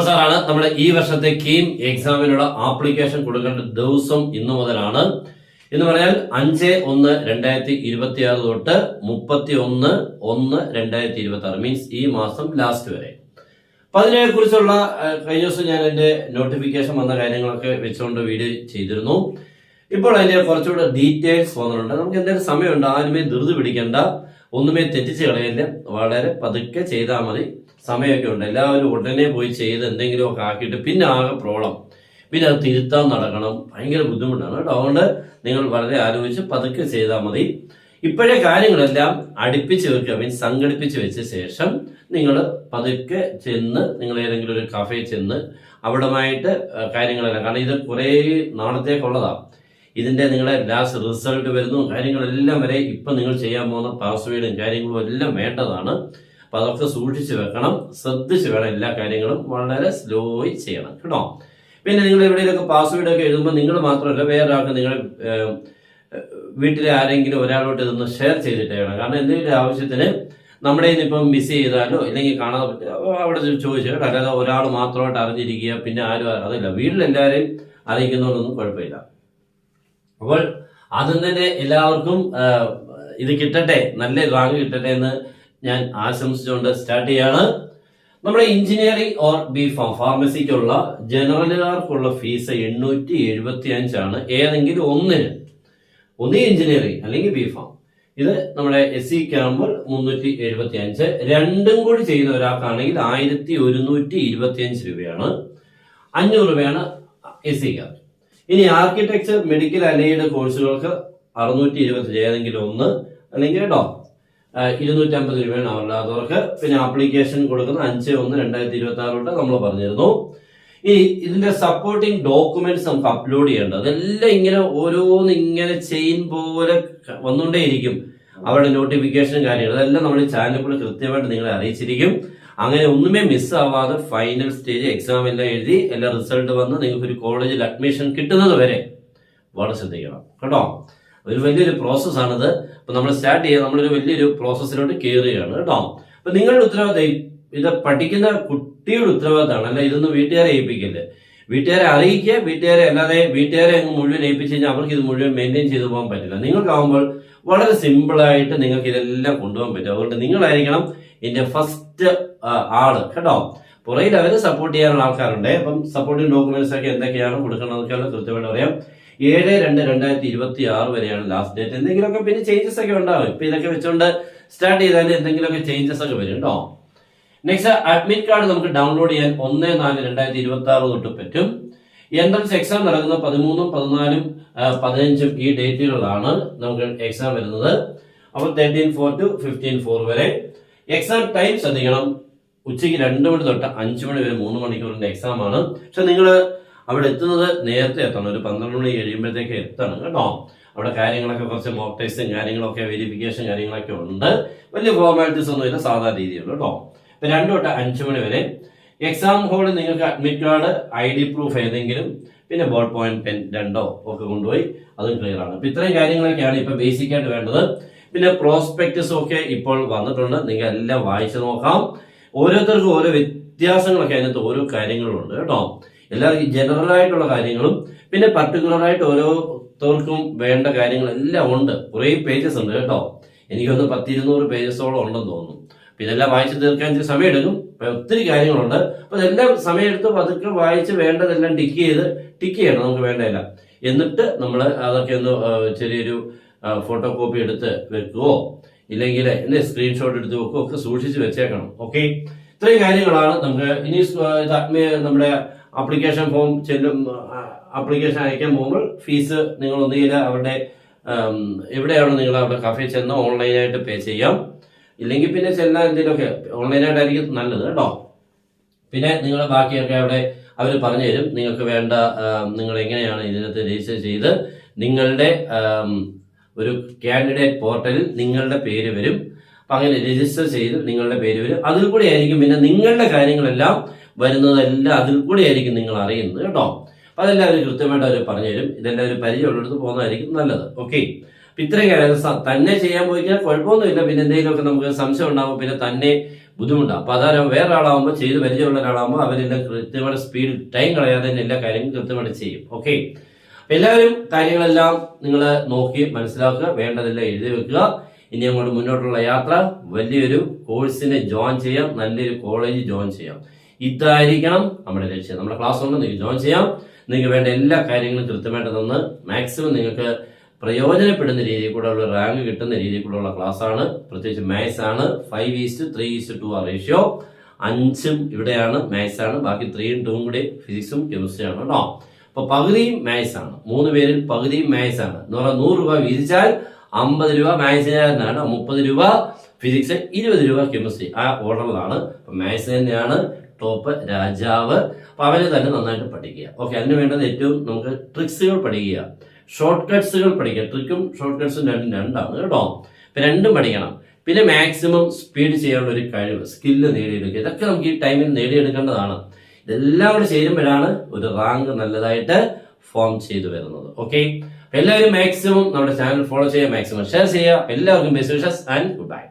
സാറാണ്. നമ്മുടെ ഈ വർഷത്തെ കീം എക്സാമിനുള്ള ആപ്ലിക്കേഷൻ കൊടുക്കേണ്ട ദിവസം ഇന്നു മുതലാണ്. എന്ന് പറഞ്ഞാൽ 5/1/2026 തൊട്ട് 31/1/2026 മീൻസ് ഈ മാസം ലാസ്റ്റ് വരെ. അപ്പൊ അതിനെ കുറിച്ചുള്ള കഴിഞ്ഞ ദിവസം ഞാൻ എന്റെ നോട്ടിഫിക്കേഷൻ വന്ന കാര്യങ്ങളൊക്കെ വെച്ചുകൊണ്ട് വീഡിയോ ചെയ്തിരുന്നു. ഇപ്പോൾ അതിന്റെ കുറച്ചുകൂടെ ഡീറ്റെയിൽസ് വന്നിട്ടുണ്ട്. നമുക്ക് എന്തെങ്കിലും സമയമുണ്ട്, ആരുമേ ധൃതി പിടിക്കേണ്ട, ഒന്നുമേ തെറ്റിച്ച് കളയില്ല, വളരെ പതുക്കെ ചെയ്താൽ മതി. സമയമൊക്കെ ഉണ്ട്. എല്ലാവരും ഉടനെ പോയി ചെയ്ത് എന്തെങ്കിലുമൊക്കെ ആക്കിയിട്ട് പിന്നെ ആകെ പ്രോബ്ലം, പിന്നെ അത് തിരുത്താൻ നടക്കണം, ഭയങ്കര ബുദ്ധിമുട്ടാണ് കേട്ടോ. അതുകൊണ്ട് നിങ്ങൾ വളരെ ആലോചിച്ച് പതുക്കെ ചെയ്താൽ മതി. ഇപ്പോഴേ കാര്യങ്ങളെല്ലാം അടുപ്പിച്ച് വെക്കുക, മീൻസ് സംഘടിപ്പിച്ച് വെച്ച ശേഷം നിങ്ങൾ പതുക്കെ ചെന്ന് നിങ്ങൾ ഏതെങ്കിലും ഒരു കഫേ ചെന്ന് അവിടമായിട്ട് കാര്യങ്ങളെല്ലാം, കാരണം ഇത് കുറേ നാളത്തേക്കുള്ളതാണ്. ഇതിന്റെ നിങ്ങളുടെ ലാസ്റ്റ് റിസൾട്ട് വരുന്നു കാര്യങ്ങളെല്ലാം വരെ ഇപ്പൊ നിങ്ങൾ ചെയ്യാൻ പോകുന്ന പാസ്വേഡും കാര്യങ്ങളും എല്ലാം വേണ്ടതാണ്. അപ്പൊ അതൊക്കെ സൂക്ഷിച്ച് വെക്കണം, ശ്രദ്ധിച്ച് വേണം എല്ലാ കാര്യങ്ങളും, വളരെ സ്ലോയി ചെയ്യണം കേട്ടോ. പിന്നെ നിങ്ങൾ എവിടെയെങ്കിലൊക്കെ പാസ്വേഡ് ഒക്കെ എഴുതുമ്പോൾ നിങ്ങൾ മാത്രമല്ല വേറൊരാൾക്ക് നിങ്ങളുടെ വീട്ടിലെ ആരെങ്കിലും ഒരാളോട്ട് ഇതൊന്ന് ഷെയർ ചെയ്തിട്ട് വേണം. കാരണം എന്തെങ്കിലും ആവശ്യത്തിന് നമ്മുടെ ഇപ്പം മിസ് ചെയ്താലോ ഇല്ലെങ്കിൽ കാണാതെ അവിടെ ചോദിച്ചു കേട്ടോ. അല്ലാതെ ഒരാൾ മാത്രമായിട്ട് അറിഞ്ഞിരിക്കുക പിന്നെ ആരും അതല്ല, വീട്ടിലെല്ലാവരെയും അറിയിക്കുന്നതുകൊണ്ടൊന്നും കുഴപ്പമില്ല. അപ്പോൾ ആദ്യം തന്നെ എല്ലാവർക്കും ഇത് കിട്ടട്ടെ, നല്ല റാങ്ക് കിട്ടട്ടെ എന്ന് ഞാൻ ആശംസിച്ചുകൊണ്ട് സ്റ്റാർട്ട് ചെയ്യാണ്. നമ്മുടെ എഞ്ചിനീയറിംഗ് ഓർ ബി ഫാം ഫാർമസിക്കുള്ള ജനറലുകാർക്കുള്ള ഫീസ് 875 ആണ്. ഏതെങ്കിലും ഒന്നിന്, ഒന്നീ എഞ്ചിനീയറിംഗ് അല്ലെങ്കിൽ ബി ഫാം. ഇത് നമ്മുടെ SC ആകുമ്പോൾ 375. രണ്ടും കൂടി ചെയ്യുന്ന ഒരാൾക്കാണെങ്കിൽ 1125 രൂപയാണ്. 500 രൂപയാണ് SC. ഇനി ആർക്കിടെക്ചർ, മെഡിക്കൽ അലൈഡ് കോഴ്സുകൾക്ക് 625 ഏതെങ്കിലും ഒന്ന്, അല്ലെങ്കിൽ കേട്ടോ 250 രൂപയാണ് അവരല്ലാത്തവർക്ക്. പിന്നെ ആപ്ലിക്കേഷൻ കൊടുക്കുന്ന 5/1/2026 തൊട്ട് നമ്മൾ പറഞ്ഞിരുന്നു. ഇനി ഇതിന്റെ സപ്പോർട്ടിംഗ് ഡോക്യുമെന്റ്സ് നമുക്ക് അപ്ലോഡ് ചെയ്യേണ്ടത്, അതെല്ലാം ഇങ്ങനെ ഓരോന്ന് ഇങ്ങനെ ചെയിൻ പോലെ വന്നുകൊണ്ടേയിരിക്കും. അവരുടെ നോട്ടിഫിക്കേഷനും കാര്യങ്ങളും അതെല്ലാം നമ്മുടെ ചാനലിൽ കൂടെ കൃത്യമായിട്ട് നിങ്ങളെ അറിയിച്ചിരിക്കും. അങ്ങനെ ഒന്നുമേ മിസ്സാവാതെ ഫൈനൽ സ്റ്റേജ് എക്സാം എല്ലാം എഴുതി എല്ലാ റിസൾട്ട് വന്ന് നിങ്ങൾക്ക് ഒരു കോളേജിൽ അഡ്മിഷൻ കിട്ടുന്നത് വരെ വളരെ ശ്രദ്ധിക്കണം കേട്ടോ. ഒരു വലിയൊരു പ്രോസസ്സാണിത്. അപ്പൊ നമ്മൾ സ്റ്റാർട്ട് ചെയ്യുക, നമ്മളൊരു വലിയൊരു പ്രോസസ്സിലോട്ട് കയറുകയാണ് കേട്ടോ. അപ്പൊ നിങ്ങളുടെ ഉത്തരവാദിത്തം ഇത് പഠിക്കുന്ന കുട്ടിയുടെ ഉത്തരവാദിത്തമാണ്, അല്ല ഇതൊന്നും വീട്ടുകാരെ ഏൽപ്പിക്കില്ല. വീട്ടുകാരെ അറിയിക്കുക, വീട്ടുകാരെ അല്ലാതെ വീട്ടുകാരെ അങ്ങ് മുഴുവൻ ഏൽപ്പിച്ച് കഴിഞ്ഞാൽ അവർക്ക് ഇത് മുഴുവൻ മെയിൻറ്റെയിൻ ചെയ്തു പോകാൻ പറ്റില്ല. നിങ്ങൾക്കാവുമ്പോൾ വളരെ സിമ്പിളായിട്ട് നിങ്ങൾക്ക് ഇതെല്ലാം കൊണ്ടുപോകാൻ പറ്റും. അതുകൊണ്ട് നിങ്ങളായിരിക്കണം ഇതിന്റെ ഫസ്റ്റ് ആള് കേട്ടോ. പുറയിൽ അവര് സപ്പോർട്ട് ചെയ്യാനുള്ള ആൾക്കാരുണ്ട്. അപ്പം സപ്പോർട്ടിംഗ് ഡോക്യുമെന്റ്സ് ഒക്കെ എന്തൊക്കെയാണ് കൊടുക്കണമെന്നൊക്കെ കൃത്യമായിട്ട് അറിയാം. 7/2/2026 വരെയാണ് ലാസ്റ്റ് ഡേറ്റ്. എന്തെങ്കിലുമൊക്കെ പിന്നെ ചേഞ്ചസ് ഒക്കെ ഉണ്ടാവും. ഇപ്പൊ ഇതൊക്കെ വെച്ചുകൊണ്ട് സ്റ്റാർട്ട് ചെയ്താൽ എന്തെങ്കിലുമൊക്കെ ചേഞ്ചസ് ഒക്കെ വരും കേട്ടോ. നെക്സ്റ്റ്, അഡ്മിറ്റ് കാർഡ് നമുക്ക് ഡൗൺലോഡ് ചെയ്യാൻ 1/4/2026 തൊട്ട് പറ്റും. എൻട്രൻസ് എക്സാം നടക്കുന്ന 13, 14, 15 ഈ ഡേറ്റുകളിലാണ് നമുക്ക് എക്സാം വരുന്നത്. അപ്പോൾ 13/4 to 15/4 വരെ. എക്സാം ടൈം ശ്രദ്ധിക്കണം, ഉച്ചയ്ക്ക് 2 മണി തൊട്ട് 5 മണി വരെ 3 മണിക്കൂറിന്റെ എക്സാം ആണ്. പക്ഷെ നിങ്ങൾ അവിടെ എത്തുന്നത് നേരത്തെ എത്തണം, ഒരു 12 മണി കഴിയുമ്പോഴത്തേക്ക് എത്തണം കേട്ടോ. അവിടെ കാര്യങ്ങളൊക്കെ കുറച്ച് മോക്ക് ടെസ്റ്റും കാര്യങ്ങളൊക്കെ വെരിഫിക്കേഷൻ കാര്യങ്ങളൊക്കെ ഉണ്ട്. വലിയ ഫോർമാലിറ്റീസ് ഒന്നുമില്ല, സാധാരണ രീതിയിലുള്ള കേട്ടോ. ഇപ്പൊ 2 തൊട്ട് 5 മണി വരെ. എക്സാം ഹോളിൽ നിങ്ങൾക്ക് അഡ്മിറ്റ് കാർഡ്, ID പ്രൂഫ് ഏതെങ്കിലും, പിന്നെ ബോൾ പോയിന്റ് പെൻ 2 ഒക്കെ കൊണ്ടുപോയി അതും ക്ലിയർ ആണ്. അപ്പൊ ഇത്രയും കാര്യങ്ങളൊക്കെയാണ് ഇപ്പൊ ബേസിക് ആയിട്ട് വേണ്ടത്. പിന്നെ പ്രോസ്പെക്ടസ് ഒക്കെ ഇപ്പോൾ വന്നിട്ടുണ്ട്, നിങ്ങൾ എല്ലാം വായിച്ചു നോക്കാം. ഓരോരുത്തർക്കും ഓരോ വ്യത്യാസങ്ങളൊക്കെ അതിനകത്ത് ഓരോ കാര്യങ്ങളും ഉണ്ട് കേട്ടോ. എല്ലാവർക്കും ജനറൽ ആയിട്ടുള്ള കാര്യങ്ങളും പിന്നെ പർട്ടിക്കുലർ ആയിട്ട് ഓരോരുത്തർക്കും വേണ്ട കാര്യങ്ങളെല്ലാം ഉണ്ട്. കുറേ പേജസ് ഉണ്ട് കേട്ടോ. എനിക്കൊന്ന് 100-200 പേജസോളം ഉണ്ടെന്ന് തോന്നുന്നു. പിന്നെ എല്ലാം വായിച്ചു തീർക്കാൻ ഇച്ചിരി സമയം എടുക്കും. ഒത്തിരി കാര്യങ്ങളുണ്ട്. അപ്പൊ അതെല്ലാം സമയമെടുത്ത് പതുക്കെ വായിച്ച് വേണ്ടതെല്ലാം ടിക്ക് ചെയ്യണം നമുക്ക് വേണ്ടതല്ല. എന്നിട്ട് നമ്മൾ അതൊക്കെ ഒന്ന് ചെറിയൊരു ഫോട്ടോ കോപ്പി എടുത്ത് വെക്കുകയോ ഇല്ലെങ്കിൽ സ്ക്രീൻഷോട്ട് എടുത്ത് വെക്കുകയോ ഒക്കെ സൂക്ഷിച്ച് വെച്ചേക്കണം. ഓക്കെ, ഇത്രയും കാര്യങ്ങളാണ് നമുക്ക്. ഇനി നമ്മുടെ ആപ്ലിക്കേഷൻ ഫോം ആപ്ലിക്കേഷൻ അയക്കാൻ പോകുമ്പോൾ ഫീസ് നിങ്ങൾ ഒന്നുകിൽ അവരുടെ എവിടെയാണോ നിങ്ങൾ അവിടെ കഫേ ചെന്ന് ഓൺലൈനായിട്ട് പേ ചെയ്യാം, ഇല്ലെങ്കിൽ പിന്നെ ചെല്ലാൻ എന്തെങ്കിലുമൊക്കെ ഓൺലൈനായിട്ടായിരിക്കും നല്ലത് കേട്ടോ. പിന്നെ നിങ്ങൾ ബാക്കിയൊക്കെ അവിടെ അവർ പറഞ്ഞു തരും. നിങ്ങൾക്ക് വേണ്ട നിങ്ങൾ എങ്ങനെയാണ് ഇതിനകത്ത് രജിസ്റ്റർ ചെയ്ത് നിങ്ങളുടെ ഒരു കാൻഡിഡേറ്റ് പോർട്ടലിൽ നിങ്ങളുടെ പേര് വരും. അപ്പൊ അങ്ങനെ രജിസ്റ്റർ ചെയ്ത് നിങ്ങളുടെ പേര് വരും. അതിൽ കൂടെ ആയിരിക്കും പിന്നെ നിങ്ങളുടെ കാര്യങ്ങളെല്ലാം വരുന്നതെല്ലാം അതിൽ കൂടെ ആയിരിക്കും നിങ്ങൾ അറിയുന്നത് കേട്ടോ. അപ്പൊ അതെല്ലാം അവർ കൃത്യമായിട്ട് അവർ പറഞ്ഞു തരും. ഇതെല്ലാം ഒരു പരിചയമുള്ളിടത്ത് പോകുന്നതായിരിക്കും നല്ലത്. ഓക്കെ, ഇത്രയും കാര്യം തന്നെ ചെയ്യാൻ പോയി കഴിഞ്ഞാൽ കുഴപ്പമൊന്നുമില്ല. പിന്നെ എന്തെങ്കിലുമൊക്കെ നമുക്ക് സംശയം ഉണ്ടാകുമ്പോൾ പിന്നെ തന്നെ ബുദ്ധിമുട്ടാണ്. അപ്പൊ അതാരം വേറെ ആളാകുമ്പോൾ ചെയ്ത് പരിചയമുള്ള ഒരാളാകുമ്പോൾ അവരെല്ലാം കൃത്യമായിട്ട് സ്പീഡ് ടൈം കളയാതെ തന്നെ എല്ലാ കാര്യങ്ങളും കൃത്യമായിട്ട് ചെയ്യും. ഓക്കെ, എല്ലാവരും കാര്യങ്ങളെല്ലാം നിങ്ങൾ നോക്കി മനസ്സിലാക്കുക, വേണ്ടതെല്ലാം എഴുതി വെക്കുക. ഇനി അങ്ങോട്ട് മുന്നോട്ടുള്ള യാത്ര വലിയൊരു കോഴ്സിനെ ജോയിൻ ചെയ്യാം, നല്ലൊരു കോളേജ് ജോയിൻ ചെയ്യാം. ഇതായിരിക്കണം നമ്മുടെ ലക്ഷ്യം. നമ്മുടെ ക്ലാസ് കൊണ്ട് നിങ്ങൾക്ക് ജോയിൻ ചെയ്യാം. നിങ്ങൾക്ക് വേണ്ട എല്ലാ കാര്യങ്ങളും കൃത്യമായിട്ട് തന്ന് മാക്സിമം നിങ്ങൾക്ക് പ്രയോജനപ്പെടുന്ന രീതിയിൽ കൂടെ ഉള്ള റാങ്ക് കിട്ടുന്ന രീതിയിൽ കൂടെ ഉള്ള ക്ലാസ് ആണ്. പ്രത്യേകിച്ച് മാത്സ് ആണ്. 5:3:2 ആ റേഷ്യോ. 5 ഇവിടെയാണ് മാത്സ് ആണ്, ബാക്കി 3ഉം 2ഉം കൂടി ഫിസിക്സും കെമിസ്ട്രി ആണ് കേട്ടോ. അപ്പൊ പകുതിയും മാത്സ് ആണ്, 3 പേരിൽ പകുതിയും മാത്സ് ആണ് എന്ന് പറഞ്ഞാൽ 100 രൂപ വീതിച്ചാൽ 50 രൂപ മാത്സിനാണ്, 30 രൂപ ഫിസിക്സ്, 20 രൂപ കെമിസ്ട്രി. ആ ഓർഡറിലാണ്. അപ്പൊ മാത്സ് തന്നെയാണ് ടോപ്പ് രാജാവ്. അപ്പൊ അവരെ തന്നെ നന്നായിട്ട് പഠിക്കുക. ഓക്കെ, അതിന് വേണ്ടത് ഏറ്റവും നമുക്ക് ട്രിക്സുകൾ പഠിക്കുക, ഷോർട്ട് കട്ട്സുകൾ പഠിക്കുക. ട്രിക്കും ഷോർട്ട് കട്ട്സും രണ്ടാണ് കേട്ടോ. ഇപ്പൊ രണ്ടും പഠിക്കണം. പിന്നെ മാക്സിമം സ്പീഡ് ചെയ്യാനുള്ള ഒരു കഴിവ്, സ്കില്ല് നേടിയെടുക്കുക. ഇതൊക്കെ നമുക്ക് ഈ ടൈമിൽ നേടിയെടുക്കേണ്ടതാണ്. ഇതെല്ലാം കൂടെ ചേരുമ്പോഴാണ് ഒരു റാങ്ക് നല്ലതായിട്ട് ഫോം ചെയ്തു വരുന്നത്. ഓക്കെ, എല്ലാവരും മാക്സിമം നമ്മുടെ ചാനൽ ഫോളോ ചെയ്യുക, മാക്സിമം ഷെയർ ചെയ്യുക. എല്ലാവർക്കും best wishes and good bye.